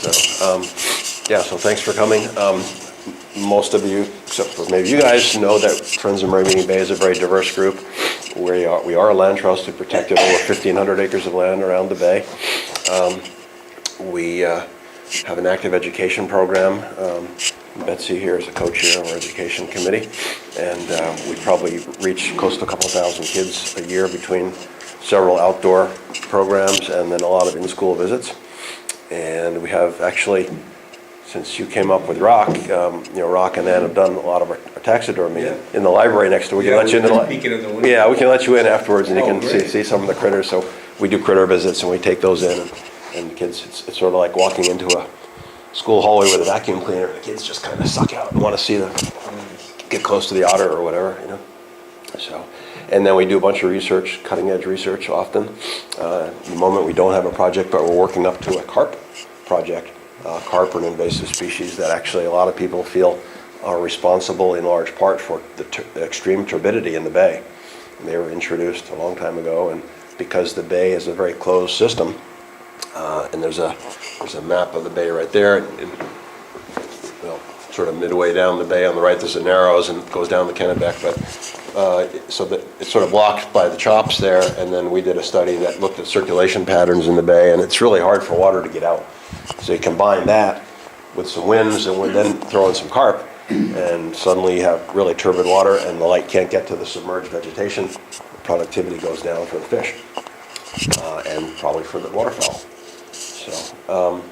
So, yeah, so thanks for coming. Most of you, except for maybe you guys, know that Friends of Merrymeeting Bay is a very diverse group. We are a land trust who protected over 1,500 acres of land around the bay. We have an active education program. Betsy here is a co-chair of our education committee, and we probably reach close to a couple thousand kids a year between several outdoor programs and then a lot of in-school visits. And we have actually, since you came up with Rock, Rock and Ann have done a lot of our taxidermy in the library next door. We can let you in. Yeah, we can let you in afterwards, and you can see some of the critters. So we do critter visits, and we take those in, and kids, it's sort of like walking into a school hallway with a vacuum cleaner. The kids just kind of suck out and want to see get close to the otter or whatever, So, and then we do a bunch of research, cutting edge research often. At the moment we don't have a project, but we're working up to a carp project. Carp are an invasive species that actually a lot of people feel are responsible in large part for the extreme turbidity in the bay. And they were introduced a long time ago, and because the bay is a very closed system, and there's a map of the bay right there, and sort of midway down the bay on the right there's the Narrows and it goes down the Kennebec, but so that it's sort of blocked by the chops there. And then we did a study that looked at circulation patterns in the bay, and it's really hard for water to get out. So you combine that with some winds, and we then throw in some carp, and suddenly you have really turbid water, and the light can't get to the submerged vegetation. The productivity goes down for the fish, and probably for the waterfowl. So,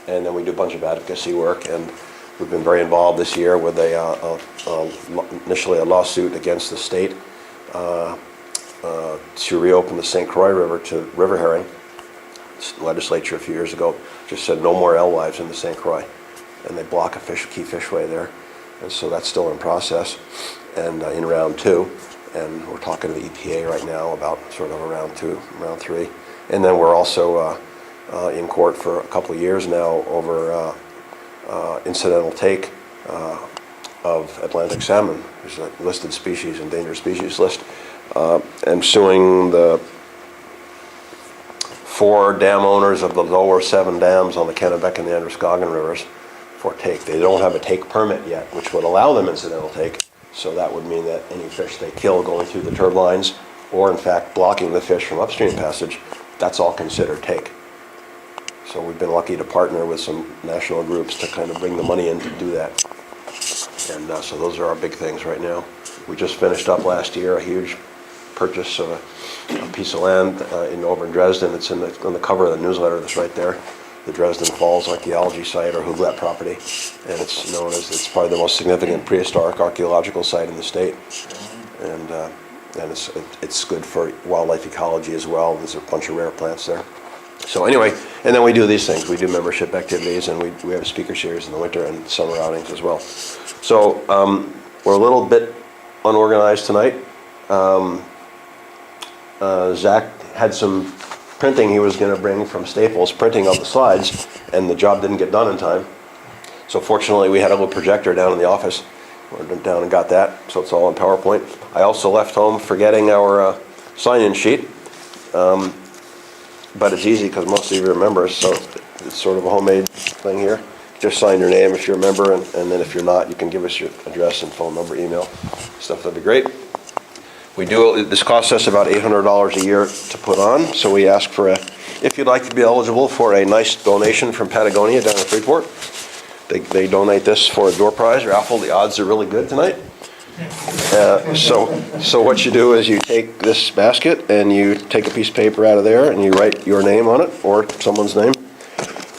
and then we do a bunch of advocacy work, and we've been very involved this year with initially a lawsuit against the state to reopen the St. Croix River to river herring. The legislature a few years ago just said no more alewives in the St. Croix, and they block a key fishway there, and so that's still in process and in round 2, and we're talking to the EPA right now about sort of a round 2, round 3, and then we're also in court for a couple of years now over incidental take of Atlantic salmon. There's a listed species, endangered species list, and suing the 4 dam owners of the lower 7 dams on the Kennebec and the Androscoggin rivers for take. They don't have a take permit yet, which would allow them incidental take, so that would mean that any fish they kill going through the turbines, or in fact blocking the fish from upstream passage, that's all considered take. So we've been lucky to partner with some national groups to kind of bring the money in to do that. And so those are our big things right now. We just finished up last year a huge purchase of a piece of land over in Dresden. It's on the cover of the newsletter that's right there. The Dresden Falls Archaeology Site, or Huglet property. And it's known as, it's probably the most significant prehistoric archaeological site in the state. And it's good for wildlife ecology as well. There's a bunch of rare plants there. So anyway, and then we do these things. We do membership activities, and we have a speaker series in the winter and summer outings as well. So we're a little bit unorganized tonight. Zach had some printing he was going to bring from Staples, printing of the slides, and the job didn't get done in time. So fortunately, we had a little projector down in the office. We went down and got that, so it's all in PowerPoint. I also left home forgetting our sign-in sheet. But it's easy because most of you remember, so it's sort of a homemade thing here. Just sign your name if you're a member, and then if you're not, you can give us your address and phone number, email, stuff. That'd be great. This costs us about $800 a year to put on, so we ask for if you'd like to be eligible for a nice donation from Patagonia down in Freeport. They donate this for a door prize raffle. The odds are really good tonight. So what you do is you take this basket and you take a piece of paper out of there and you write your name on it or someone's name,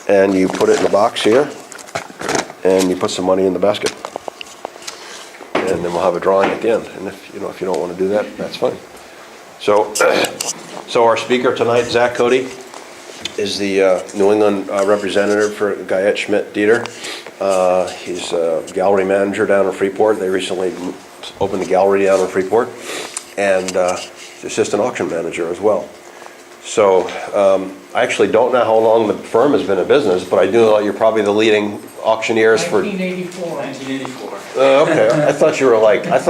and you put it in a box here, and you put some money in the basket, and then we'll have a drawing at the end. And if you don't want to do that, that's fine. So our speaker tonight, Zachery Cote, is the New England representative for Guyette, Schmidt, Deeter. He's a gallery manager down in Freeport. They recently opened a gallery down in Freeport, and he's assistant auction manager as well. So I actually don't know how long the firm has been in business, but I do know you're probably the leading auctioneers for 1984. Okay, I thought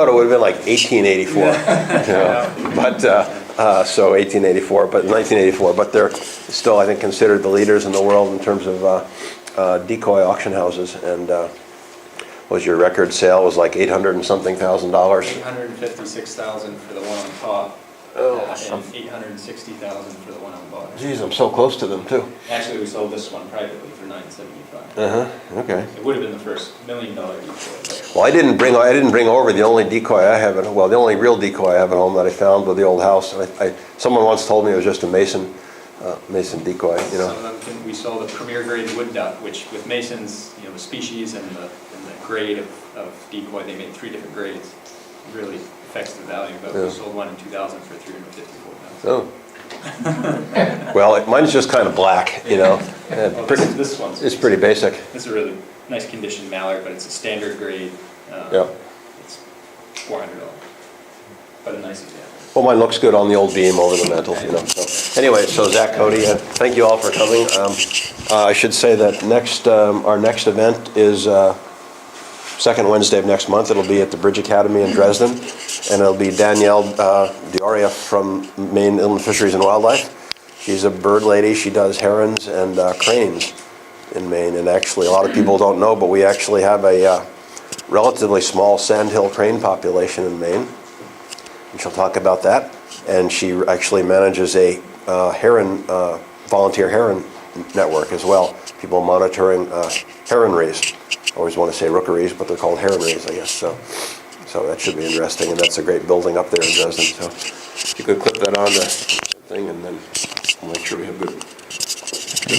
it would have been like 1884. Yeah. So 1884, but 1984. But they're still, I think, considered the leaders in the world in terms of decoy auction houses. And was your record sale was like $800 and something thousand? $856,000 for the one on top. Oh, and $860,000 for the one on the bottom. Geez, I'm so close to them too. Actually, we sold this one privately for $975. Okay. It would have been the first $1 million decoy. Well, I didn't bring over the only decoy I have the only real decoy I have at home that I found with the old house. Someone once told me it was just a mason decoy. You know. Some of them we sold a premier grade wood duck, which with masons, the species and the grade of decoy, they made 3 different grades. It really affects the value, but we sold one in 2000 for $354,000. Oh. Well, mine's just kind of black, This one's it's pretty basic. This is a really nice condition mallard, but it's a standard grade. Yeah. It's $400, but a nice example. Well, mine looks good on the old beam over the mantle, So anyway, so Zach Cote, thank you all for coming. I should say that our next event is second Wednesday of next month. It'll be at the Bridge Academy in Dresden, and it'll be Danielle Dioria from Maine Inland Fisheries and Wildlife. She's a bird lady. She does herons and cranes in Maine, and actually a lot of people don't know, but we actually have a relatively small sandhill crane population in Maine, and she'll talk about that. And she actually manages a volunteer heron network as well, people monitoring heronries. I always want to say rookeries, but they're called heronries, I guess. So that should be interesting, and that's a great building up there in Dresden. So if you could clip that on the thing, and then we'll make sure we have good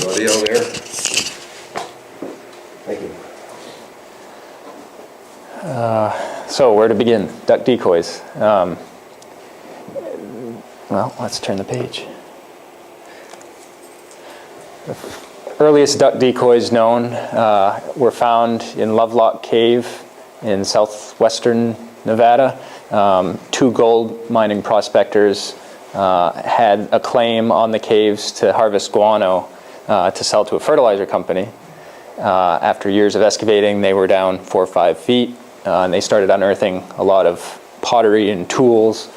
audio there. Thank you. So where to begin? Duck decoys. Well, let's turn the page. The earliest duck decoys known were found in Lovelock Cave in southwestern Nevada. 2 gold mining prospectors had a claim on the caves to harvest guano to sell to a fertilizer company. After years of excavating, they were down 4 or 5 feet, and they started unearthing a lot of pottery and tools.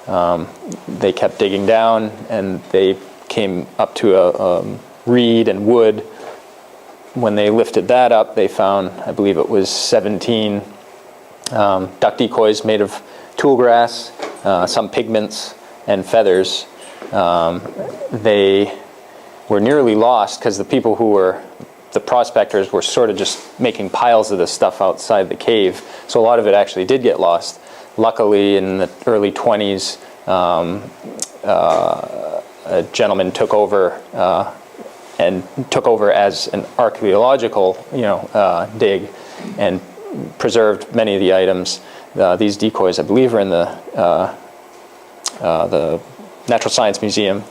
They kept digging down, and they came up to a reed and wood. When they lifted that up, they found, I believe it was 17 duck decoys made of tool grass, some pigments, and feathers. They were nearly lost because the people who were the prospectors were sort of just making piles of this stuff outside the cave, so a lot of it actually did get lost. Luckily, in the early 20s, a gentleman took over as an archaeological, dig, and preserved many of the items. These decoys, I believe, are in the Natural Science Museum.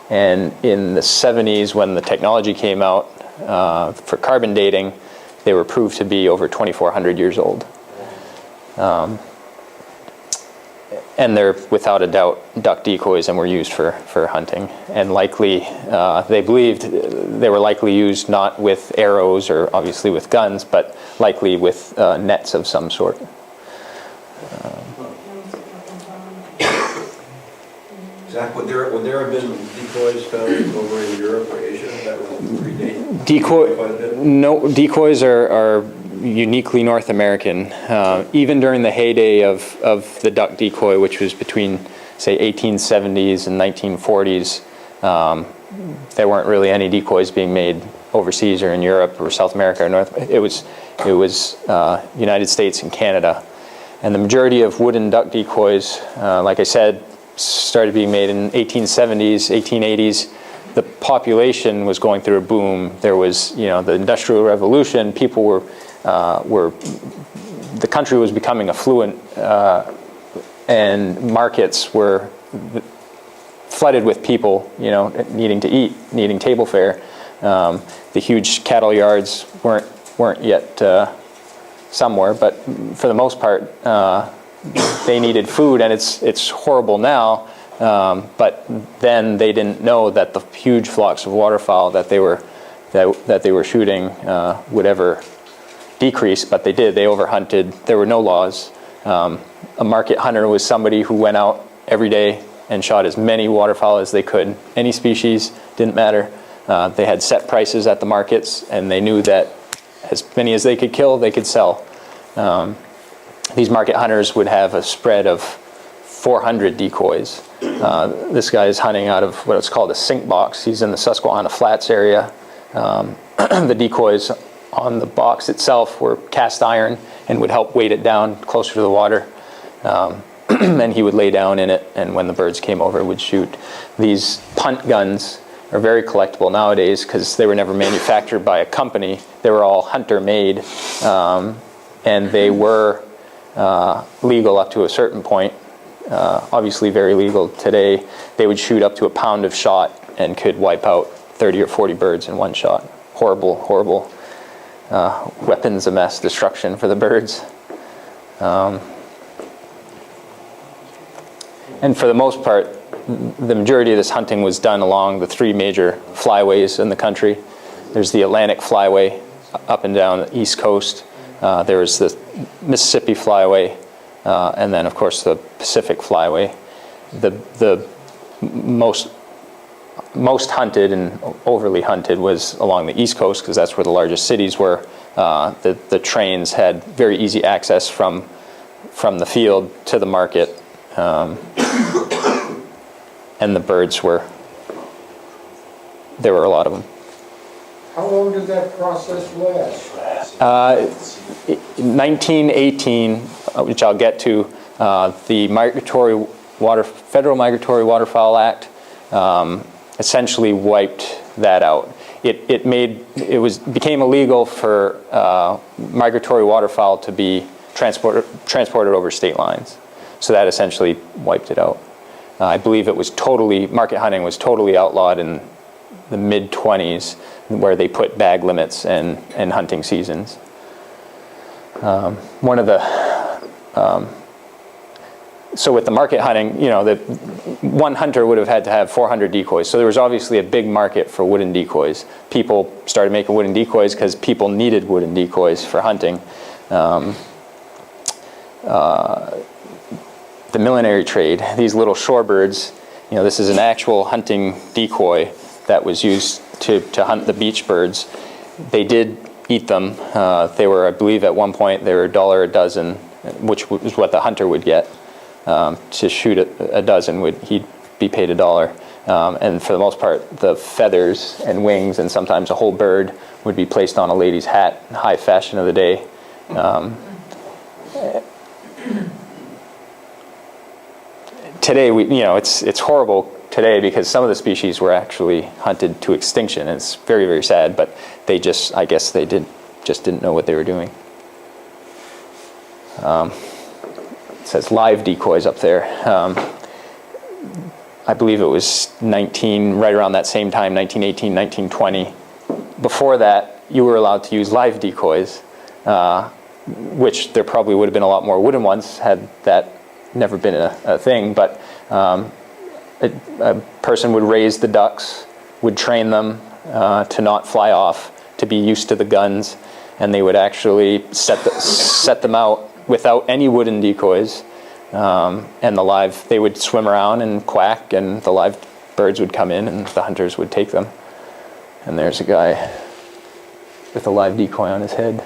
And in the 70s, when the technology came out for carbon dating, they were proved to be over 2,400 years old. And they're, without a doubt, duck decoys and were used for hunting. And likely, they believed they were likely used not with arrows or obviously with guns, but likely with nets of some sort. Zach, would there have been decoys found over in Europe or Asia that would predate? Decoys are uniquely North American. Even during the heyday of the duck decoy, which was between, say, 1870s and 1940s, there weren't really any decoys being made overseas or in Europe or South America or North. It was United States and Canada, and the majority of wooden duck decoys, like I said, started being made in 1870s, 1880s. The population was going through a boom. There was, the Industrial Revolution. People were the country was becoming affluent, and markets were flooded with people, needing to eat, needing table fare. The huge cattle yards weren't yet somewhere, but for the most part, they needed food, and it's horrible now. But then they didn't know that the huge flocks of waterfowl that they were shooting would ever decrease, but they did. They overhunted. There were no laws. A market hunter was somebody who went out every day and shot as many waterfowl as they could. Any species, didn't matter. They had set prices at the markets, and they knew that as many as they could kill, they could sell. These market hunters would have a spread of 400 decoys. This guy is hunting out of what's called a sink box. He's in the Susquehanna Flats area. The decoys on the box itself were cast iron and would help weight it down closer to the water. And he would lay down in it, and when the birds came over, would shoot. These punt guns are very collectible nowadays because they were never manufactured by a company. They were all hunter-made, and they were legal up to a certain point. Obviously very legal today. They would shoot up to a pound of shot and could wipe out 30 or 40 birds in one shot. Horrible, horrible weapons of mass destruction for the birds. And for the most part, the majority of this hunting was done along the three major flyways in the country. There's the Atlantic Flyway up and down the East Coast. There's the Mississippi Flyway, and then, of course, the Pacific Flyway. The most hunted and overly hunted was along the East Coast because that's where the largest cities were. The trains had very easy access from the field to the market. And the birds there were a lot of them. How long did that process last? 1918, which I'll get to, the Federal Migratory Waterfowl Act essentially wiped that out. It became illegal for migratory waterfowl to be transported over state lines. So that essentially wiped it out. I believe market hunting was totally outlawed in the mid-20s, where they put bag limits and hunting seasons. So with the market hunting, one hunter would have had to have 400 decoys. So there was obviously a big market for wooden decoys. People started making wooden decoys because people needed wooden decoys for hunting. The millinery trade, these little shorebirds, this is an actual hunting decoy that was used to hunt the beach birds. They did eat them. They were, I believe at one point, they were $1 a dozen, which was what the hunter would get. To shoot a dozen, he'd be paid $1. And for the most part, the feathers and wings and sometimes a whole bird would be placed on a lady's hat, high fashion of the day. Today, it's horrible today because some of the species were actually hunted to extinction. And it's very, very sad, but I guess they didn't know what they were doing. It says live decoys up there. I believe it was right around that same time, 1918, 1920. Before that, you were allowed to use live decoys, which there probably would have been a lot more wooden ones had that never been a thing, but a person would raise the ducks, would train them to not fly off, to be used to the guns, and they would actually set them out without any wooden decoys, and they would swim around and quack, and the live birds would come in, and the hunters would take them. And there's a guy with a live decoy on his head.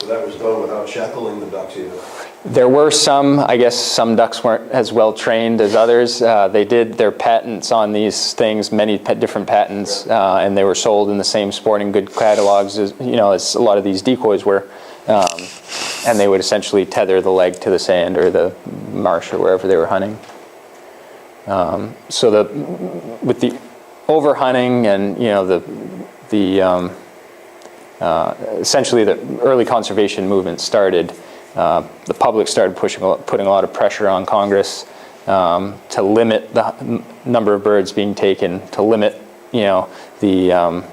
That was done without shackling the ducks either. There were some ducks weren't as well trained as others. They did their patents on these things, many different patents, and they were sold in the same sporting good catalogs as a lot of these decoys were. And they would essentially tether the leg to the sand or the marsh or wherever they were hunting. So with the overhunting and essentially the early conservation movement started. The public started putting a lot of pressure on Congress to limit the number of birds being taken, to limit the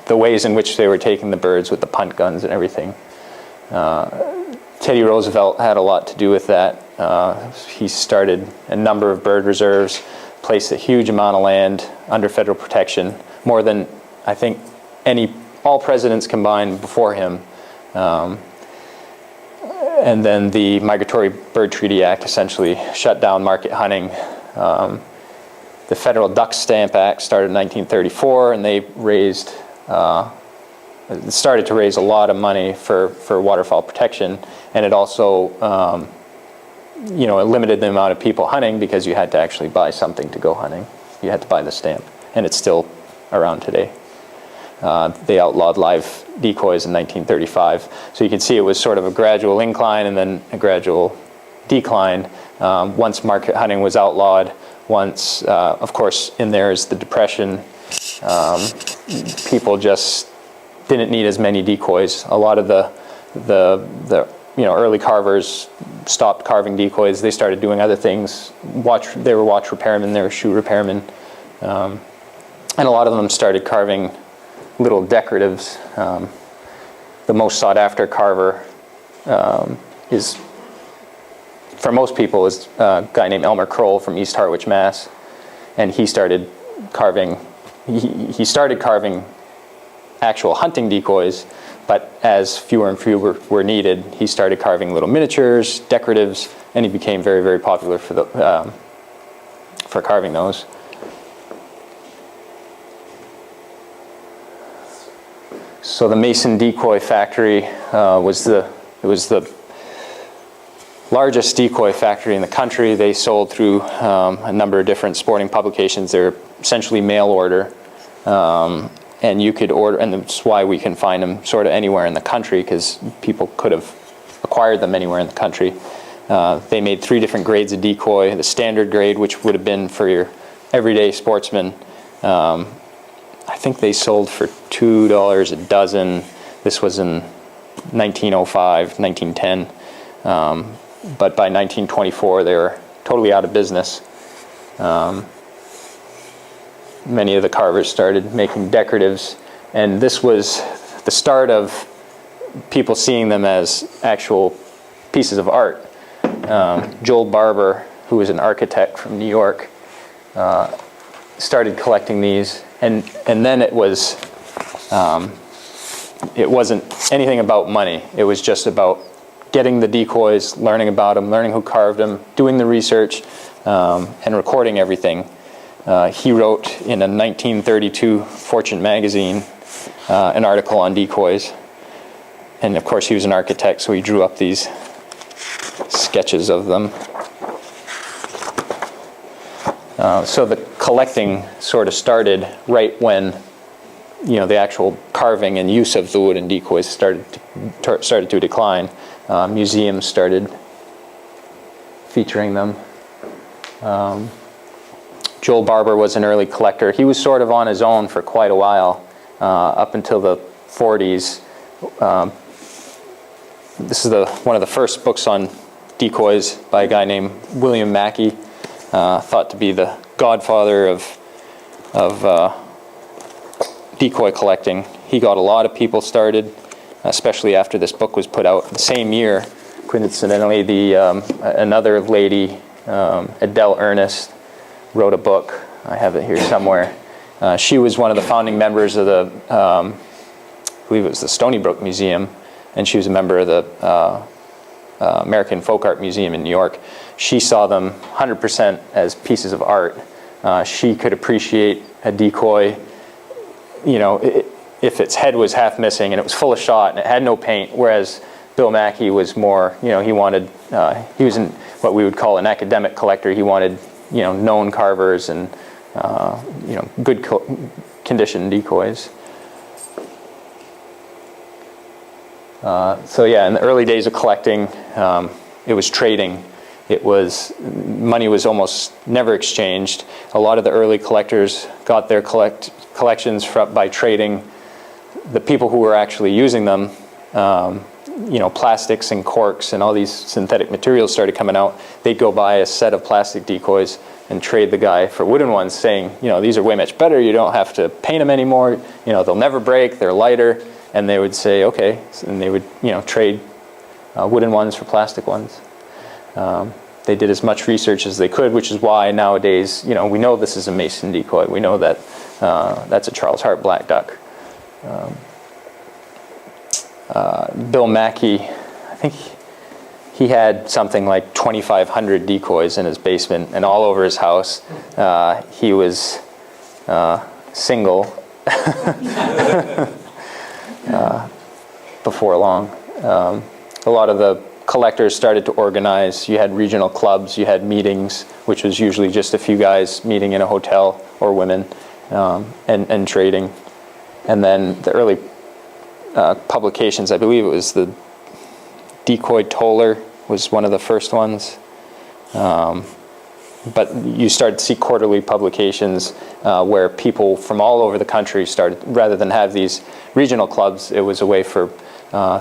ways in which they were taking the birds with the punt guns and everything. Teddy Roosevelt had a lot to do with that. He started a number of bird reserves, placed a huge amount of land under federal protection, more than I think all presidents combined before him. And then the Migratory Bird Treaty Act essentially shut down market hunting. The Federal Duck Stamp Act started in 1934, and they started to raise a lot of money for waterfowl protection, and it also it limited the amount of people hunting because you had to actually buy something to go hunting. You had to buy the stamp, and it's still around today. They outlawed live decoys in 1935. So you can see it was sort of a gradual incline and then a gradual decline. Once market hunting was outlawed, once, of course, in there is the Depression, people just didn't need as many decoys. A lot of the early carvers stopped carving decoys. They started doing other things. They were watch repairmen, they were shoe repairmen. And a lot of them started carving little decoratives. The most sought after carver is, for most people, is a guy named Elmer Kroll from East Harwich, Mass. And he started carving, he started carving actual hunting decoys, but as fewer and fewer were needed, he started carving little miniatures, decoratives, and he became very, very popular for carving those. So the Mason Decoy Factory was the largest decoy factory in the country. They sold through a number of different sporting publications. They're essentially mail order. And you could order, and that's why we can find them sort of anywhere in the country, because people could have acquired them anywhere in the country. They made 3 different grades of decoy. The standard grade, which would have been for your everyday sportsman, I think they sold for $2 a dozen. This was in 1905, 1910. But by 1924, they were totally out of business. Many of the carvers started making decoratives, and this was the start of people seeing them as actual pieces of art. Joel Barber, who was an architect from New York, started collecting these, and then it wasn't anything about money. It was just about getting the decoys, learning about them, learning who carved them, doing the research, and recording everything. He wrote in a 1932 Fortune magazine an article on decoys. And of course he was an architect, so he drew up these sketches of them. So the collecting sort of started right when the actual carving and use of the wooden decoys started to decline. Museums started featuring them. Joel Barber was an early collector. He was sort of on his own for quite a while, up until the 40s. This is one of the first books on decoys by a guy named William Mackey, thought to be the godfather of decoy collecting. He got a lot of people started, especially after this book was put out. The same year, coincidentally, another lady, Adele Ernest, wrote a book. I have it here somewhere. She was one of the founding members of the, I believe it was the Stony Brook Museum, and she was a member of the American Folk Art Museum in New York. She saw them 100% as pieces of art. She could appreciate a decoy, if its head was half missing and it was full of shot and it had no paint, whereas Bill Mackey was more, he wanted, he was what we would call an academic collector. He wanted, known carvers and, good condition decoys. So yeah, in the early days of collecting, it was trading. Money was almost never exchanged. A lot of the early collectors got their collections by trading. The people who were actually using them, plastics and corks and all these synthetic materials started coming out. They'd go buy a set of plastic decoys and trade the guy for wooden ones, saying, these are way much better. You don't have to paint them anymore. They'll never break. They're lighter. And they would say, okay, and they would, trade wooden ones for plastic ones. They did as much research as they could, which is why nowadays, we know this is a Mason decoy. We know that that's a Charles Hart black duck. Bill Mackey, I think he had something like 2,500 decoys in his basement and all over his house. He was single before long. A lot of the collectors started to organize. You had regional clubs, you had meetings, which was usually just a few guys meeting in a hotel, or women, and trading. And then the early publications, I believe it was the Decoy Toller was one of the first ones. But you started to see quarterly publications where people from all over the country started, rather than have these regional clubs, it was a way for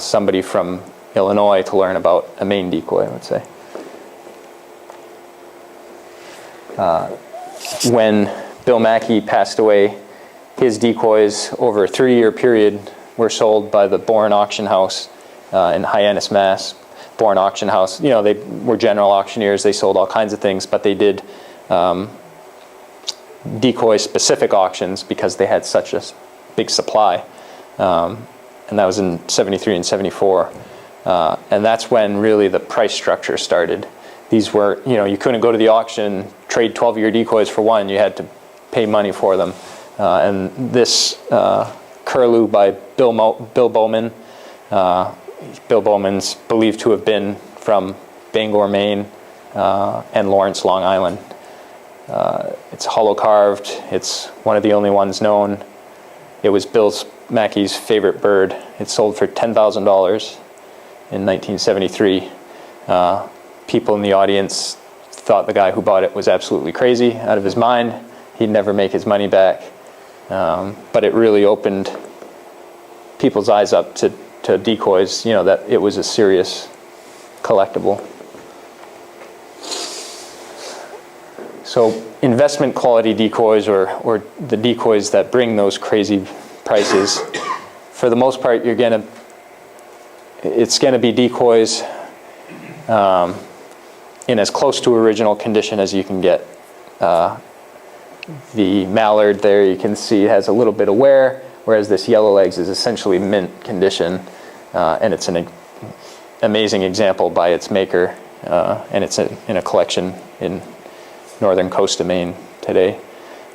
somebody from Illinois to learn about a Maine decoy, let's say. When Bill Mackey passed away, his decoys over a 3-year period were sold by the Bourne Auction House in Hyannis, Mass. Bourne Auction House, you know, they were general auctioneers. They sold all kinds of things, but they did decoy-specific auctions because they had such a big supply. And that was in 73 and 74. And that's when really the price structure started. These were, you know, you couldn't go to the auction, trade 12-year decoys for one. You had to pay money for them. And this curlew by Bill Bowman, Bill Bowman's believed to have been from Bangor, Maine, and Lawrence, Long Island. It's hollow carved. It's one of the only ones known. It was Bill Mackey's favorite bird. It sold for $10,000 in 1973. People in the audience thought the guy who bought it was absolutely crazy, out of his mind. He'd never make his money back. But it really opened people's eyes up to decoys, you know, that it was a serious collectible. So investment quality decoys, or the decoys that bring those crazy prices, for the most part, it's gonna be decoys in as close to original condition as you can get. The mallard there, you can see, has a little bit of wear, whereas this yellow legs is essentially mint condition, and it's an amazing example by its maker, and it's in a collection in northern coast of Maine today.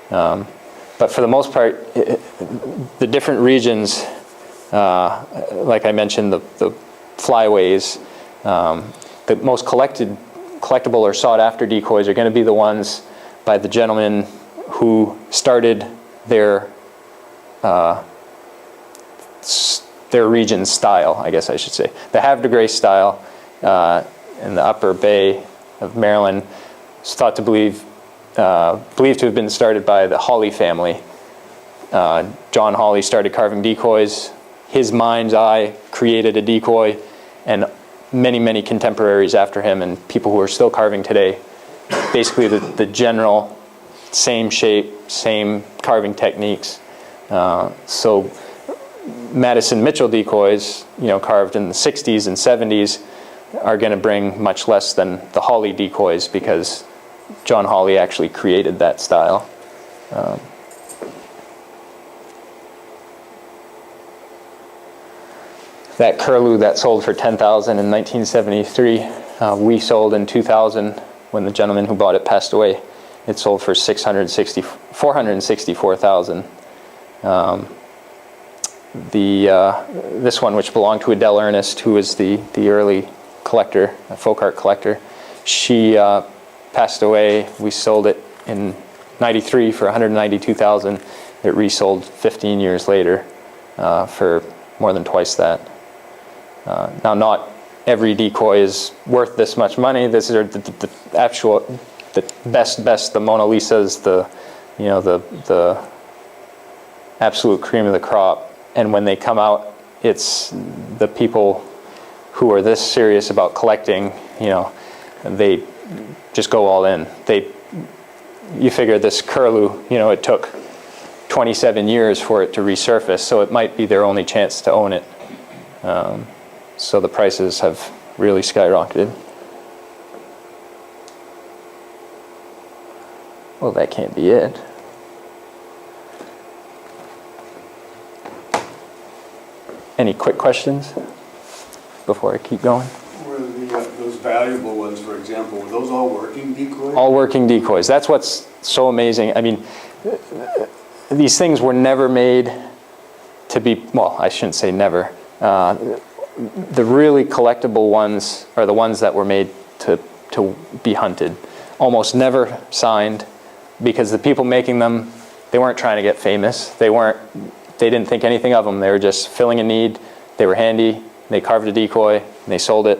But for the most part, the different regions, like I mentioned, the flyways, the most collectible or sought after decoys are going to be the ones by the gentlemen who started their region's style, I guess I should say. The Havre de Grace style in the upper bay of Maryland is thought to believed to have been started by the Hawley family. John Hawley started carving decoys. His mind's eye created a decoy, and many, many contemporaries after him and people who are still carving today, basically the general same shape, same carving techniques. So Madison Mitchell decoys, you know, carved in the 60s and 70s, are going to bring much less than the Hawley decoys because John Hawley actually created that style. That curlew that sold for $10,000 in 1973, we sold in 2000 when the gentleman who bought it passed away. It sold for $464,000. This one, which belonged to Adele Ernest, who was the early collector, a folk art collector, she passed away. We sold it in '93 for $192,000. It resold 15 years later for more than twice that. Now, not every decoy is worth this much money. This is the actual, the best, the Mona Lisas, the absolute cream of the crop. And when they come out, it's the people who are this serious about collecting, you know, they just go all in. You figure this curlew, you know, it took 27 years for it to resurface, so it might be their only chance to own it. So the prices have really skyrocketed. Well, that can't be it. Any quick questions before I keep going? Were those valuable ones, for example, were those all working decoys? All working decoys. That's what's so amazing. I mean, these things were never made to be, well, I shouldn't say never. The really collectible ones are the ones that were made to be hunted. Almost never signed, because the people making them, they weren't trying to get famous. They didn't think anything of them. They were just filling a need. They were handy. They carved a decoy, and they sold it.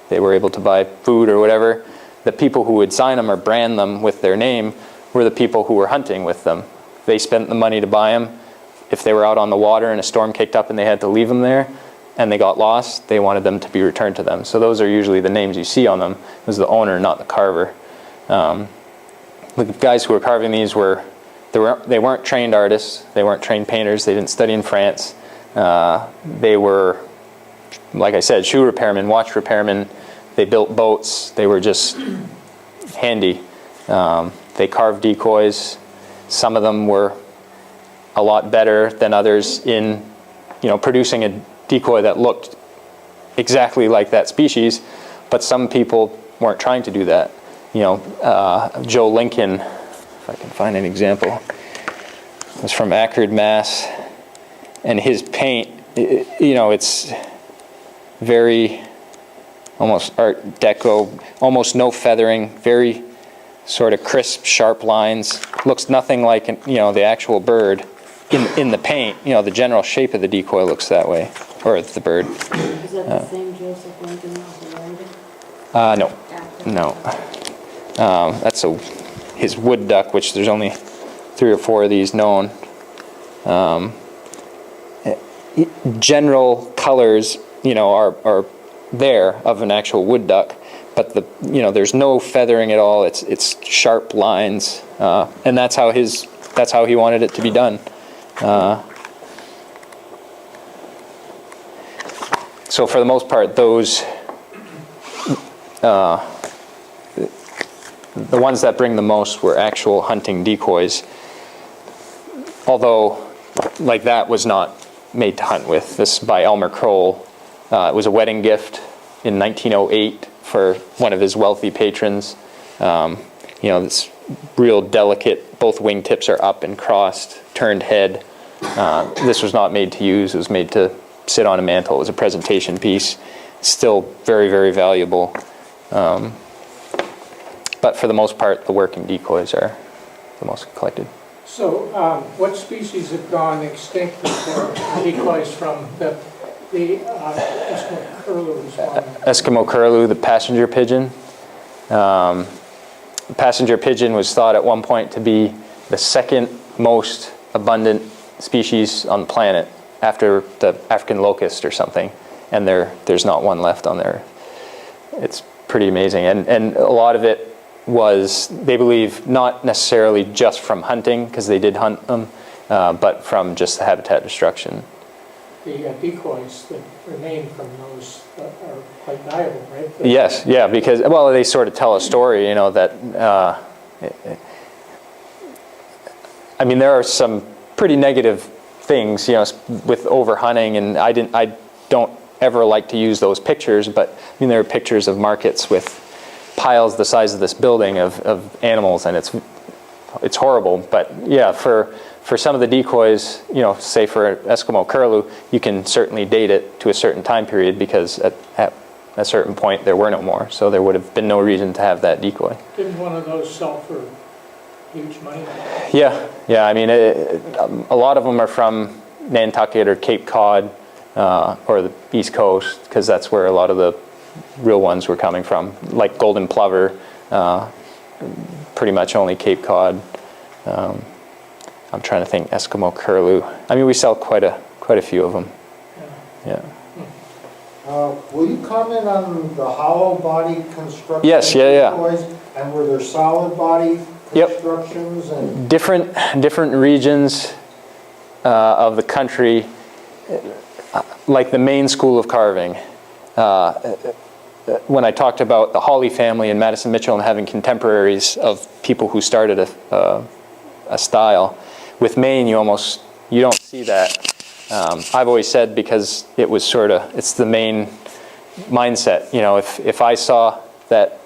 They were able to buy food or whatever. The people who would sign them or brand them with their name were the people who were hunting with them. They spent the money to buy them. If they were out on the water and a storm kicked up and they had to leave them there and they got lost, they wanted them to be returned to them. So those are usually the names you see on them. It was the owner, not the carver. The guys who were carving these they weren't trained artists. They weren't trained painters. They didn't study in France. They were, like I said, shoe repairmen, watch repairmen. They built boats. They were just handy. They carved decoys. Some of them were a lot better than others in, producing a decoy that looked exactly like that species, but some people weren't trying to do that. Joe Lincoln, if I can find an example, was from Accord, Mass, and his paint, it's very almost Art Deco, almost no feathering, very sort of crisp, sharp lines. Looks nothing like the actual bird in the paint. The general shape of the decoy looks that way, or the bird. Is that the same Joseph Lincoln as the writer? No. That's his wood duck, which there's only 3 or 4 of these known. General colors, are there of an actual wood duck, but there's no feathering at all. It's sharp lines, and that's how he wanted it to be done. So for the most part, those the ones that bring the most were actual hunting decoys. Although, like that was not made to hunt with. This is by Elmer Kroll. It was a wedding gift in 1908 for one of his wealthy patrons. This real delicate, both wingtips are up and crossed, turned head. This was not made to use. It was made to sit on a mantle. It was a presentation piece. Still very, very valuable. But for the most part, the working decoys are the most collected. So what species have gone extinct before decoys from the Eskimo curlew is one? Eskimo curlew, the passenger pigeon. The passenger pigeon was thought at one point to be the second most abundant species on the planet after the African locust or something, and there's not one left on there. It's pretty amazing, and a lot of it was, they believe, not necessarily just from hunting, because they did hunt them, but from just the habitat destruction. The decoys that remain from those are quite valuable, right? Yes, yeah, because, well, they sort of tell a story, that, there are some pretty negative things, with overhunting, and I don't ever like to use those pictures, but, there are pictures of markets with piles the size of this building of animals, and it's horrible. But yeah, for some of the decoys, say for Eskimo curlew, you can certainly date it to a certain time period, because at a certain point there were no more, so there would have been no reason to have that decoy. Didn't one of those sell for huge money? Yeah. A lot of them are from Nantucket or Cape Cod or the East Coast, because that's where a lot of the real ones were coming from, like golden plover, pretty much only Cape Cod. I'm trying to think, Eskimo curlew. We sell quite a few of them. Yeah. Will you comment on the hollow body construction? Yes, yeah. Decoys, and were there solid body constructions? Yep. And Different regions of the country, like the Maine School of Carving. When I talked about the Hawley family and Madison Mitchell and having contemporaries of people who started a style, with Maine you don't see that. I've always said, because it's the Maine mindset. If I saw that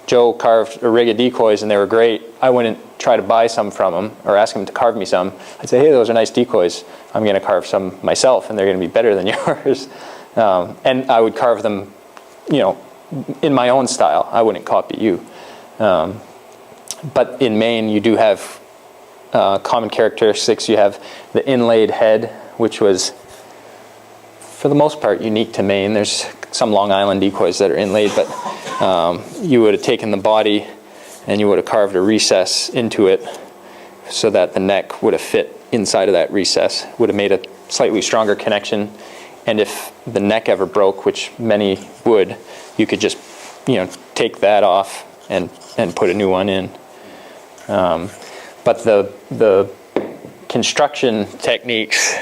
Joe carved a rig of decoys and they were great, I wouldn't try to buy some from him or ask him to carve me some. I'd say, hey, those are nice decoys. I'm going to carve some myself and they're going to be better than yours. And I would carve them, you know, in my own style. I wouldn't copy you. But in Maine, you do have common characteristics. You have the inlaid head, which was, for the most part, unique to Maine. There's some Long Island decoys that are inlaid, but you would have taken the body and you would have carved a recess into it so that the neck would have fit inside of that recess, would have made a slightly stronger connection. And if the neck ever broke, which many would, you could just, you know, take that off and put a new one in. But the construction techniques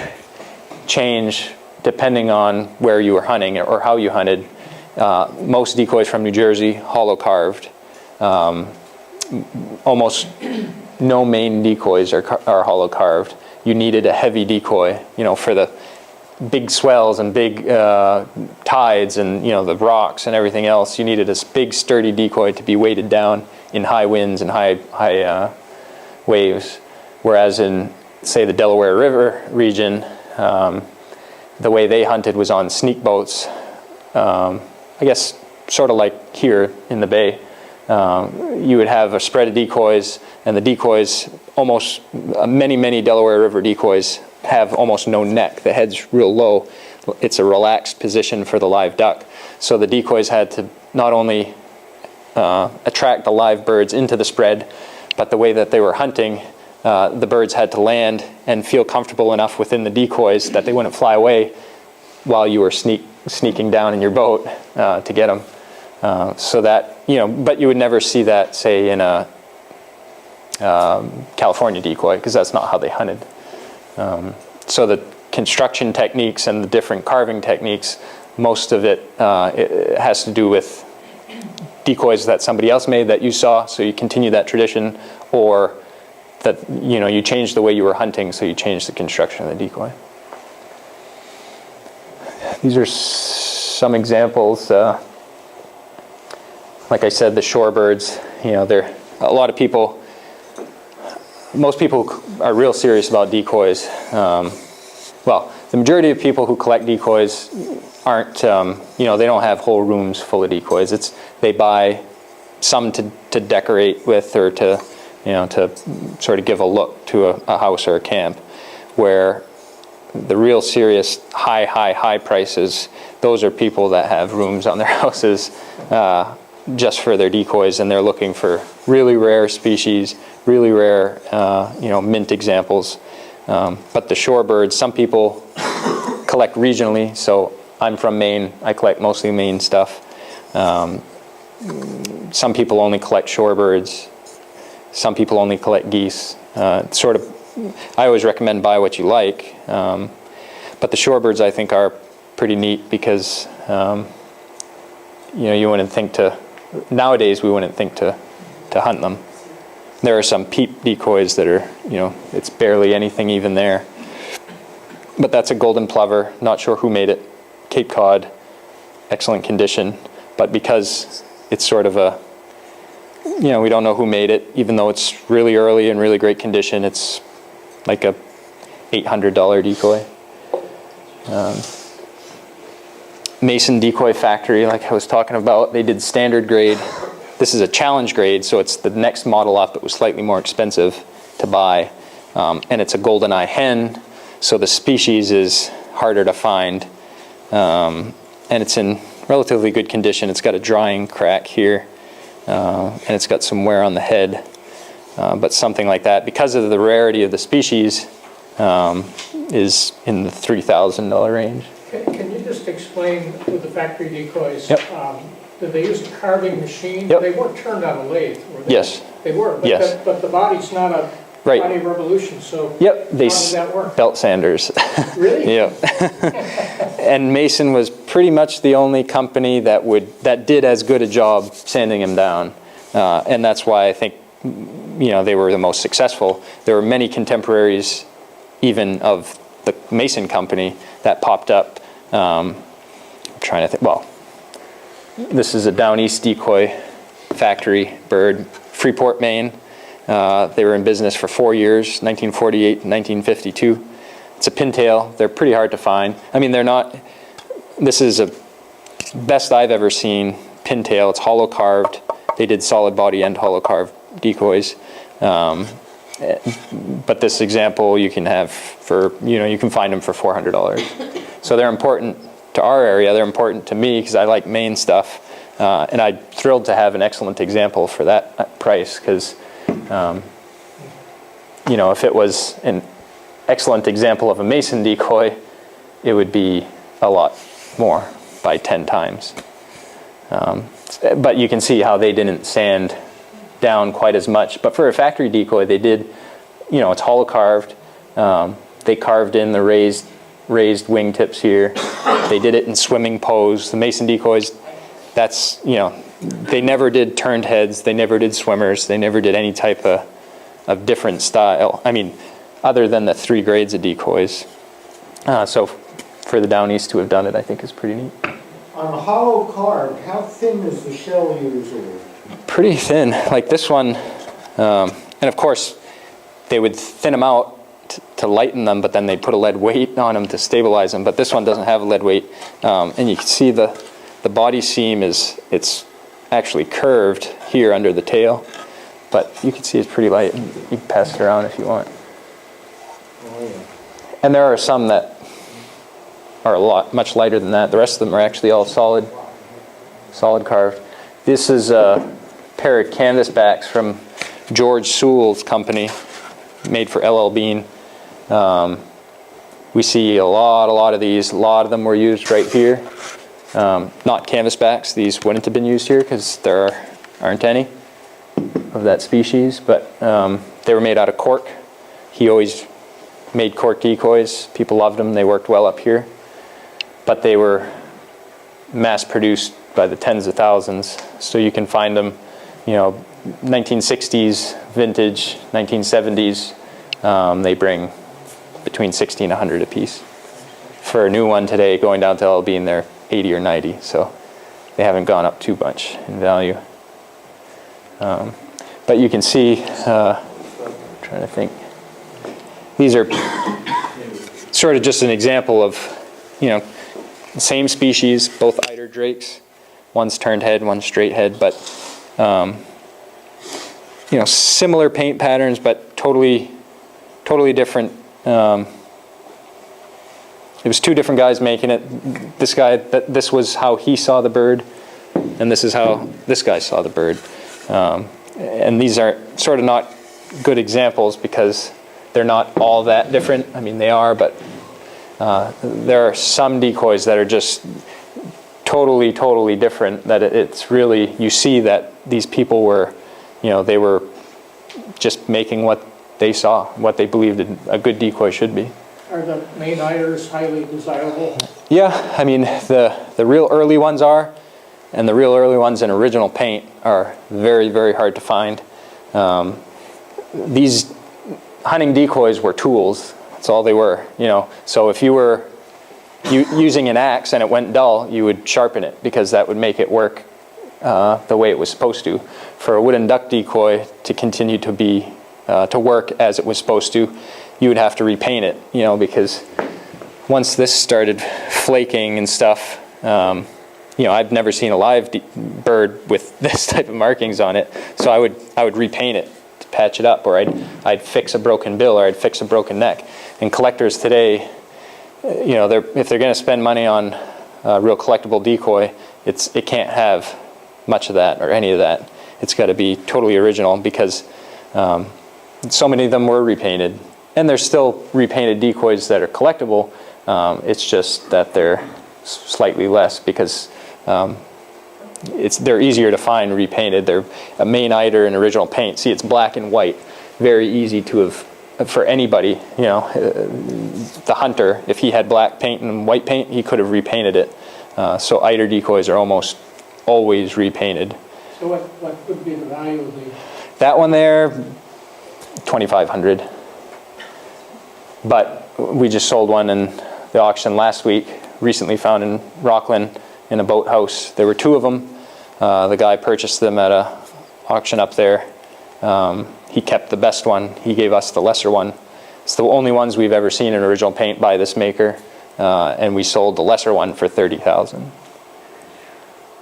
change depending on where you were hunting or how you hunted. Most decoys from New Jersey, hollow carved. Almost no Maine decoys are hollow carved. You needed a heavy decoy, you know, for the big swells and big tides and, you know, the rocks and everything else. You needed a big sturdy decoy to be weighted down in high winds and high waves. Whereas in, say, the Delaware River region, the way they hunted was on sneak boats. I guess sort of like here in the bay. You would have a spread of decoys, and the decoys, almost many Delaware River decoys have almost no neck. The head's real low. It's a relaxed position for the live duck. So the decoys had to not only attract the live birds into the spread, but the way that they were hunting, the birds had to land and feel comfortable enough within the decoys that they wouldn't fly away while you were sneaking down in your boat to get them. So that, you know, but you would never see that, say, in a California decoy, because that's not how they hunted. So the construction techniques and the different carving techniques, most of it has to do with decoys that somebody else made that you saw, so you continue that tradition, or that, you know, you changed the way you were hunting, so you changed the construction of the decoy. These are some examples. Like I said, the shorebirds, you know, they're a lot of people. Most people are real serious about decoys. Well, the majority of people who collect decoys aren't, you know, they don't have whole rooms full of decoys. They buy some to decorate with, or to, you know, to sort of give a look to a house or a camp. Where the real serious high prices, those are people that have rooms on their houses just for their decoys, and they're looking for really rare species, really rare, you know, mint examples. But the shorebirds, some people collect regionally. So I'm from Maine. I collect mostly Maine stuff. Some people only collect shorebirds. Some people only collect geese. Sort of, I always recommend buy what you like. But the shorebirds, I think, are pretty neat because, you know, you wouldn't think to, nowadays we wouldn't think to hunt them. There are some peep decoys that are, you know, it's barely anything even there. But that's a golden plover, not sure who made it. Cape Cod, excellent condition. But because it's sort of a, you know, we don't know who made it, even though it's really early and really great condition, it's like a $800 decoy. Mason Decoy Factory, like I was talking about, they did standard grade. This is a challenge grade, so it's the next model up. It was slightly more expensive to buy. And it's a goldeneye hen, so the species is harder to find. And it's in relatively good condition. It's got a drying crack here, and it's got some wear on the head. But something like that, because of the rarity of the species, is in the $3,000 range. Can you just explain with the factory decoys? Yep. Did they use a carving machine? Yep. They weren't turned on a lathe, were they? Yes. They were, but, Yes. but the body's not a Right. body revolution, so Yep, how does that work? belt sanders. Really? Yep. And Mason was pretty much the only company that did as good a job sanding him down, and that's why I think, you know, they were the most successful. There were many contemporaries, even of the Mason company, that popped up. I'm trying to think. Well, This is a down east decoy factory bird, Freeport, Maine. They were in business for 4 years, 1948 and 1952. It's a pintail. They're pretty hard to find. I mean, they're not, this is a best I've ever seen pintail. It's hollow carved. They did solid body and hollow carved decoys. But this example you can have for, you can find them for $400. So they're important to our area. They're important to me because I like Maine stuff. And I'm thrilled to have an excellent example for that price because, if it was an excellent example of a mason decoy, it would be a lot more by 10 times. But you can see how they didn't sand down quite as much. But for a factory decoy, they did, it's hollow carved. They carved in the raised wingtips here. They did it in swimming pose. The mason decoys, that's, they never did turned heads. They never did swimmers. They never did any type of different style. I mean, other than the 3 grades of decoys. So for the down east to have done it, I think is pretty neat. On a hollow carve, how thin is the shell usually? Pretty thin, like this one. And of course, they would thin them out to lighten them, but then they put a lead weight on them to stabilize them. But this one doesn't have a lead weight. And you can see the body seam it's actually curved here under the tail. But you can see it's pretty light. You can pass it around if you want. Oh, yeah. And there are some that are much lighter than that. The rest of them are actually all solid carved. This is a pair of canvas backs from George Sewell's company, made for LL Bean. We see a lot of these. A lot of them were used right here. Not canvas backs. These wouldn't have been used here because there aren't any of that species, but they were made out of cork. He always made cork decoys. People loved them. They worked well up here. But they were mass-produced by the tens of thousands. So you can find them, 1960s vintage, 1970s. They bring between 60 and 100 a piece. For a new one today, going down to LL Bean, they're 80 or 90. So they haven't gone up too much in value. But you can see, I'm trying to think. These are sort of just an example of, same species, both eider drakes. One's turned head, one's straight head, but similar paint patterns, but totally different. It was 2 different guys making it. This guy, this was how he saw the bird, and this is how this guy saw the bird. And these are sort of not good examples because they're not all that different. I mean, they are, but there are some decoys that are just totally different, that it's really, you see that these people were, they were just making what they saw, what they believed a good decoy should be. Are the Maine eiders highly desirable? Yeah, I mean, the real early ones are, and the real early ones in original paint are very hard to find. These hunting decoys were tools. That's all they were, So if you were using an axe and it went dull, you would sharpen it because that would make it work the way it was supposed to. For a wooden duck decoy to continue to be to work as it was supposed to, you would have to repaint it, because once this started flaking and stuff, I've never seen a live bird with this type of markings on it, so I would repaint it to patch it up, or I'd fix a broken bill, or I'd fix a broken neck. And collectors today, if they're going to spend money on a real collectible decoy, it can't have much of that or any of that. It's got to be totally original because so many of them were repainted, and there's still repainted decoys that are collectible. It's just that they're slightly less because they're easier to find repainted. They're a Maine eider in original paint. See, it's black and white. Very easy to have, for anybody, the hunter, if he had black paint and white paint, he could have repainted it. So eider decoys are almost always repainted. So what would be the value of the... That one there, $2,500. But we just sold one in the auction last week, recently found in Rockland, in a boathouse. There were 2 of them. The guy purchased them at a auction up there. He kept the best one. He gave us the lesser one. It's the only ones we've ever seen in original paint by this maker, and we sold the lesser one for $30,000.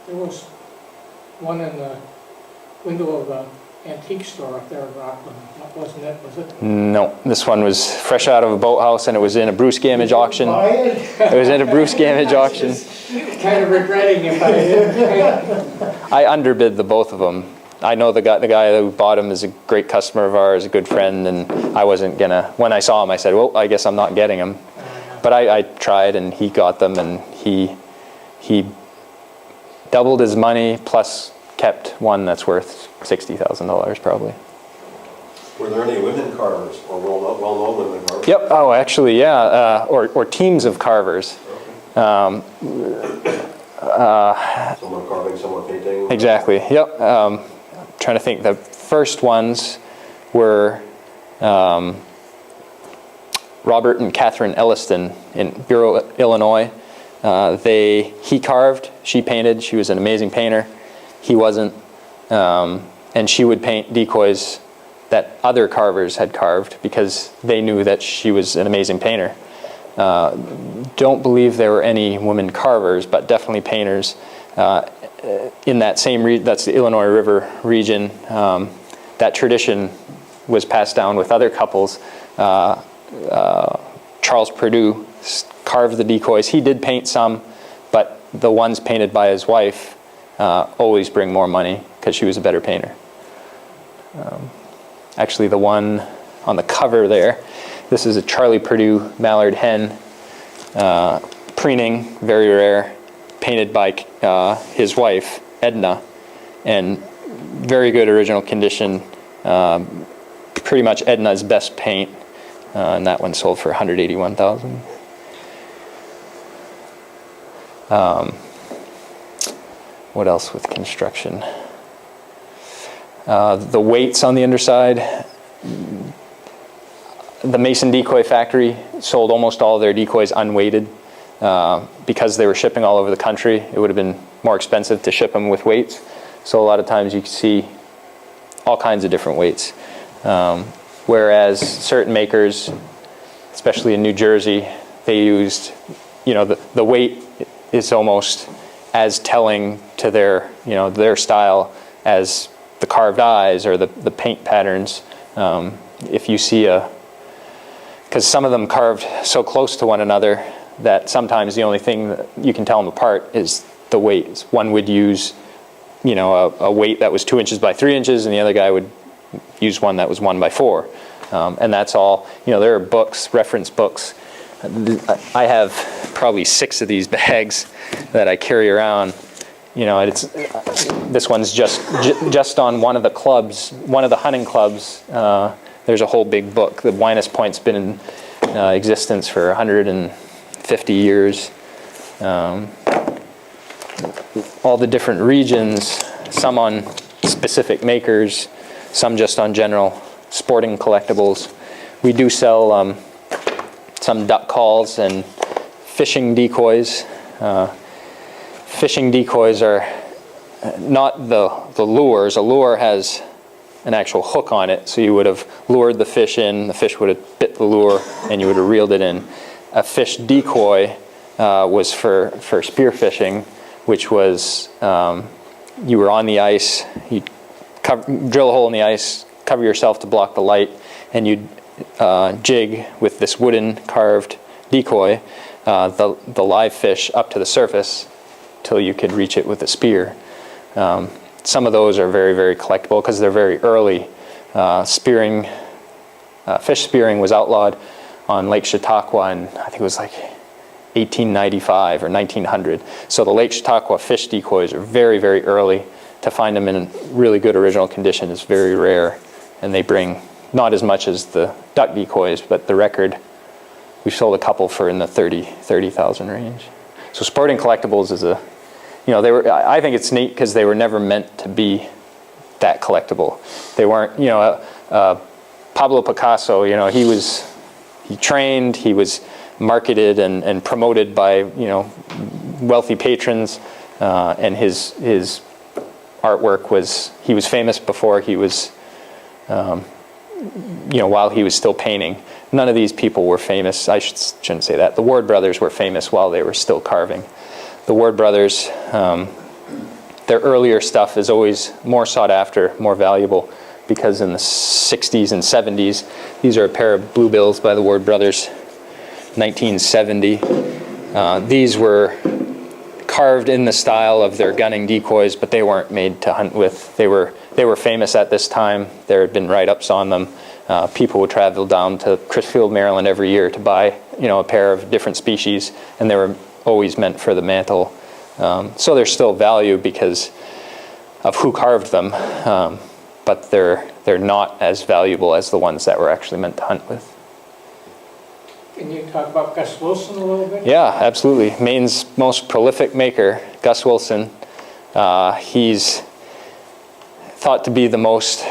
There was one in the window of the antique store up there in Rockland. That wasn't it, was it? No, this one was fresh out of a boathouse, and it was in a Bruce Gamage auction. Buy it? It was in a Bruce Gamage auction. Kind of regretting if I didn't. I underbid the both of them. I know the guy who bought him is a great customer of ours, a good friend, and I wasn't gonna, when I saw him, I said, well, I guess I'm not getting them. But I tried, and he got them, and he doubled his money, plus kept one that's worth $60,000 probably. Were there any women carvers or well-known women carvers? Yep, oh, actually, yeah, or teams of carvers. Someone carving, someone painting? Exactly, yep. Trying to think, the first ones were Robert and Catherine Elliston in Bureau, Illinois. He carved, she painted. She was an amazing painter. He wasn't. And she would paint decoys that other carvers had carved because they knew that she was an amazing painter. Don't believe there were any women carvers, but definitely painters. In that same region, that's the Illinois River region, that tradition was passed down with other couples. Charles Perdue carved the decoys. He did paint some, but the ones painted by his wife always bring more money because she was a better painter. Actually, the one on the cover there, this is a Charlie Perdue mallard hen, preening, very rare, painted by his wife, Edna, and very good original condition. Pretty much Edna's best paint, and that one sold for $181,000. What else with construction? The weights on the underside. The Mason Decoy Factory sold almost all of their decoys unweighted because they were shipping all over the country. It would have been more expensive to ship them with weights. So a lot of times you can see all kinds of different weights. Whereas certain makers, especially in New Jersey, they used, the weight is almost as telling to their, their style as the carved eyes or the paint patterns. If you see because some of them carved so close to one another that sometimes the only thing that you can tell them apart is the weights. One would use, a weight that was 2 inches by 3 inches, and the other guy would use one that was 1 by 4. And that's all, there are books, reference books. I have probably 6 of these bags that I carry around. This one's just on one of the clubs, one of the hunting clubs. There's a whole big book. The Winus Point's been in existence for 150 years. All the different regions, some on specific makers, some just on general sporting collectibles. We do sell some duck calls and fishing decoys. Fishing decoys are not the lures. A lure has an actual hook on it, so you would have lured the fish in, the fish would have bit the lure, and you would have reeled it in. A fish decoy was for spear fishing, which was you were on the ice, you drill a hole in the ice, cover yourself to block the light, and you'd jig with this wooden carved decoy the live fish up to the surface till you could reach it with a spear. Some of those are very, very collectible because they're very early. Fish spearing was outlawed on Lake Chautauqua in, I think it was like 1895 or 1900. So the Lake Chautauqua fish decoys are very, very early. To find them in really good original condition is very rare, and they bring not as much as the duck decoys, but the record, we've sold a couple for in the 30,000 range. So sporting collectibles is I think it's neat because they were never meant to be that collectible. They weren't, Pablo Picasso, he trained, he was marketed and promoted by, wealthy patrons. and his artwork he was famous before he was, while he was still painting. None of these people were famous. I shouldn't say that. The Ward brothers were famous while they were still carving. The Ward brothers, their earlier stuff is always more sought after, more valuable, because in the 60s and 70s, these are a pair of bluebills by the Ward brothers, 1970. These were carved in the style of their gunning decoys, but they weren't made to hunt with. They were famous at this time. There had been write-ups on them. People would travel down to Crisfield, Maryland every year to buy, a pair of different species, and they were always meant for the mantle. So there's still value because of who carved them, but they're not as valuable as the ones that were actually meant to hunt with. Can you talk about Gus Wilson a little bit? Yeah, absolutely. Maine's most prolific maker, Gus Wilson. He's thought to be the most.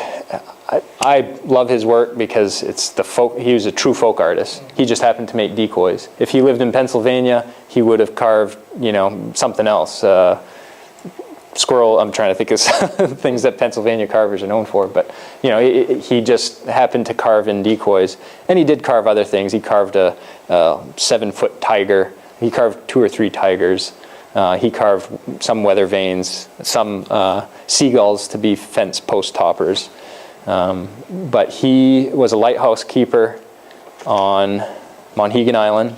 I love his work because he was a true folk artist. He just happened to make decoys. If he lived in Pennsylvania, he would have carved, something else. Squirrel, I'm trying to think of things that Pennsylvania carvers are known for, but he just happened to carve in decoys, and he did carve other things. He carved a 7-foot tiger. He carved 2 or 3 tigers. He carved some weather vanes, some seagulls to be fence post toppers. But he was a lighthouse keeper on Monhegan Island.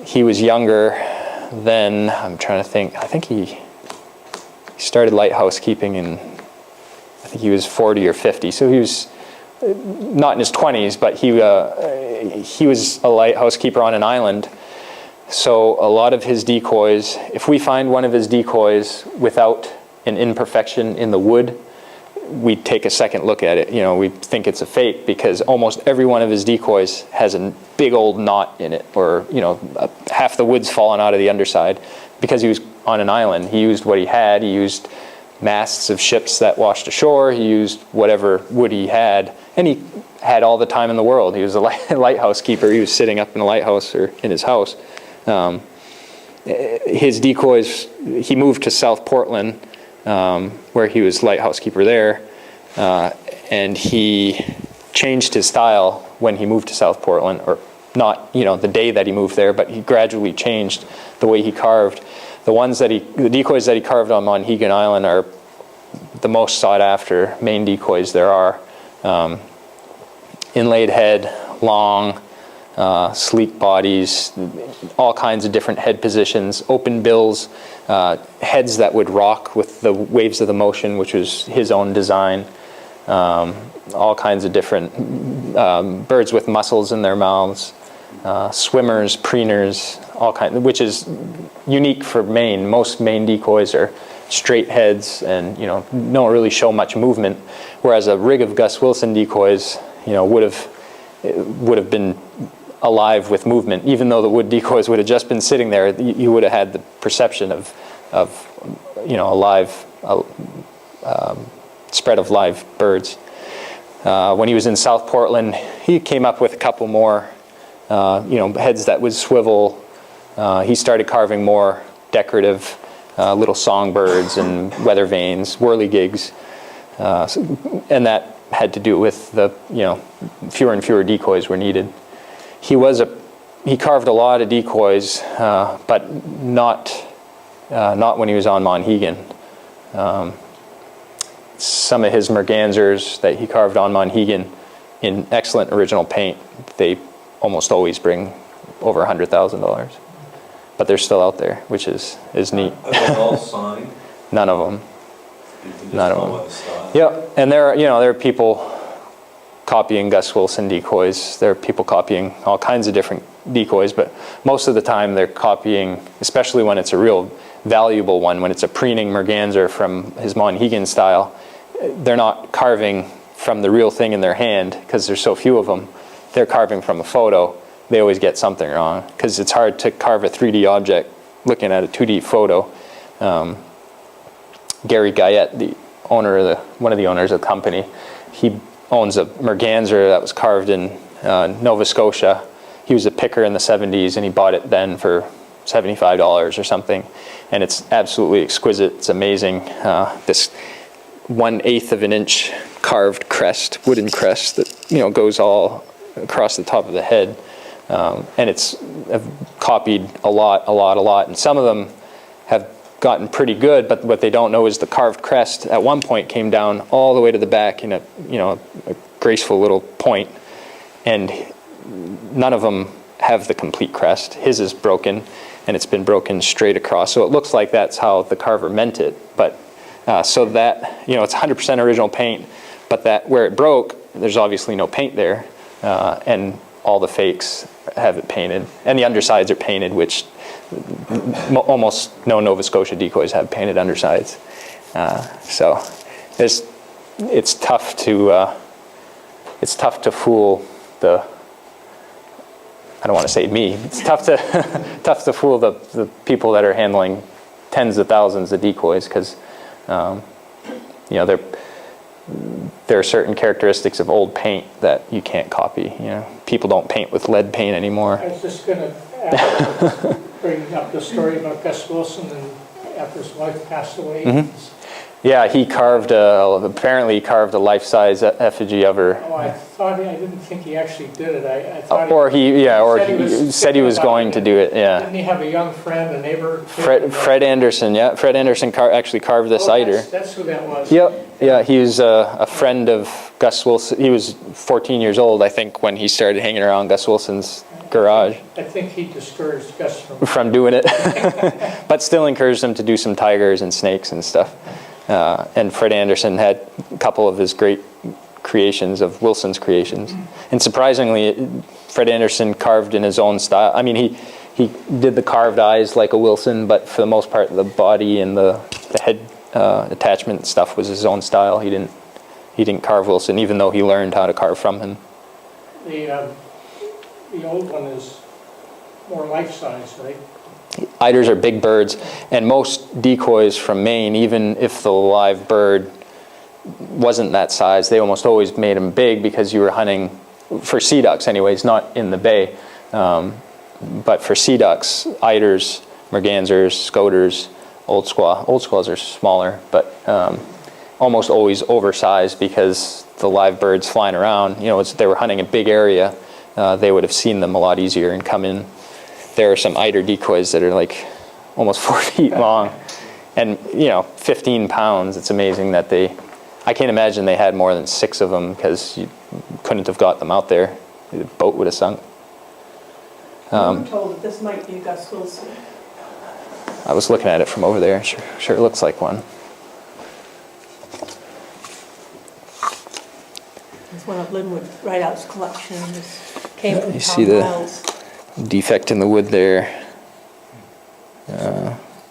He was younger than, I'm trying to think, I think he started lighthouse keeping I think he was 40 or 50. So he was not in his 20s, but he was a lighthouse keeper on an island. So a lot of his decoys, if we find one of his decoys without an imperfection in the wood, we take a second look at it. We think it's a fake because almost every one of his decoys has a big old knot in it, or half the wood's fallen out of the underside. Because he was on an island, he used what he had. He used masts of ships that washed ashore. He used whatever wood he had, and he had all the time in the world. He was a lighthouse keeper. He was sitting up in a lighthouse or in his house. His decoys, he moved to South Portland, where he was lighthouse keeper there, and he changed his style when he moved to South Portland, or not, the day that he moved there, but he gradually changed the way he carved. The decoys that he carved on Monhegan Island are the most sought after main decoys there are. Inlaid head, long, sleek bodies, all kinds of different head positions, open bills, heads that would rock with the waves of the motion, which was his own design. All kinds of different birds with muscles in their mouths, swimmers, preeners, all kinds, which is unique for Maine. Most Maine decoys are straight heads and don't really show much movement, whereas a rig of Gus Wilson decoys would have been alive with movement. Even though the wood decoys would have just been sitting there, you would have had the perception of a live spread of live birds. When he was in South Portland, he came up with a couple more heads that would swivel. He started carving more decorative little songbirds and weather vanes, whirligigs, and that had to do with the fewer and fewer decoys were needed. He carved a lot of decoys, but not when he was on Monhegan. Some of his mergansers that he carved on Monhegan in excellent original paint, they almost always bring over $100,000. But they're still out there, which is neat. Are they all signed? None of them. You can just None tell of by them. the style. Yep, and there are people copying Gus Wilson decoys. There are people copying all kinds of different decoys, but most of the time they're copying, especially when it's a real valuable one, when it's a preening merganser from his Monhegan style, they're not carving from the real thing in their hand because there's so few of them. They're carving from a photo. They always get something wrong because it's hard to carve a 3D object looking at a 2D photo. Gary Guyette, one of the owners of the company, he owns a merganser that was carved in Nova Scotia. He was a picker in the 70s, and he bought it then for $75 or something, and it's absolutely exquisite. It's amazing. This 1/8 of an inch carved crest, wooden crest that goes all across the top of the head, and it's I've copied a lot, and some of them have gotten pretty good, but what they don't know is the carved crest at one point came down all the way to the back in a graceful little point, and none of them have the complete crest. His is broken, and it's been broken straight across, so it looks like that's how the carver meant it. But so that it's 100% original paint, but that where it broke, there's obviously no paint there, and all the fakes have it painted, and the undersides are painted, which almost no Nova Scotia decoys have painted undersides. So it's tough to fool the. I don't want to say me. It's tough to fool the people that are handling tens of thousands of decoys, because there are certain characteristics of old paint that you can't copy. People don't paint with lead paint anymore. I was just going to bring up the story about Gus Wilson, and after his wife passed away. Mm-hmm. Yeah, he apparently he carved a life-size effigy of her. Oh, I didn't think he actually did it. I thought he said he was going to do it. Yeah. Didn't he have a young friend, a neighbor? Fred Anderson. Yeah, Fred Anderson actually carved this eider. That's who that was. Yep. Yeah, he was a friend of Gus Wilson. He was 14 years old, I think, when he started hanging around Gus Wilson's garage. I think he discouraged Gus from doing it, but still encouraged him to do some tigers and snakes and stuff. And Fred Anderson had a couple of his great creations of Wilson's creations. And surprisingly, Fred Anderson carved in his own style. I mean, he did the carved eyes like a Wilson, but for the most part, the body and the head attachment stuff was his own style. He didn't carve Wilson, even though he learned how to carve from him. The old one is more life-size, right? Eiders are big birds, and most decoys from Maine, even if the live bird wasn't that size, they almost always made them big because you were hunting for sea ducks anyways, not in the bay. But for sea ducks, Eiders, mergansers, scoters, old squaws are smaller, but almost always oversized because the live birds flying around, they were hunting a big area, they would have seen them a lot easier and come in. There are some eider decoys that are like almost 4 feet long and 15 pounds. It's amazing that I can't imagine they had more than 6 of them, because you couldn't have got them out there. The boat would have sunk. I'm told that this might be a Gus Wilson. I was looking at it from over there. Sure it looks like one. It's one of Linwood Rideout's collection. This came from You Tom see the Wells. defect in the wood there.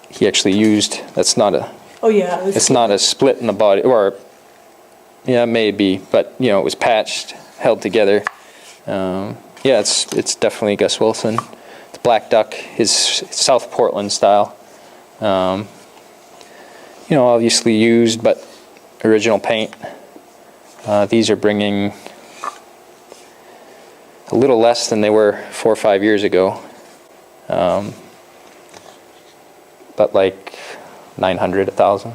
He actually used, that's not a, Oh yeah, it's not a split in the body, or yeah, maybe, but it was patched, held together. Yeah, it's definitely Gus Wilson. It's black duck, his South Portland style. Obviously used, but original paint. These are bringing a little less than they were 4 or 5 years ago, but like 900, 1,000.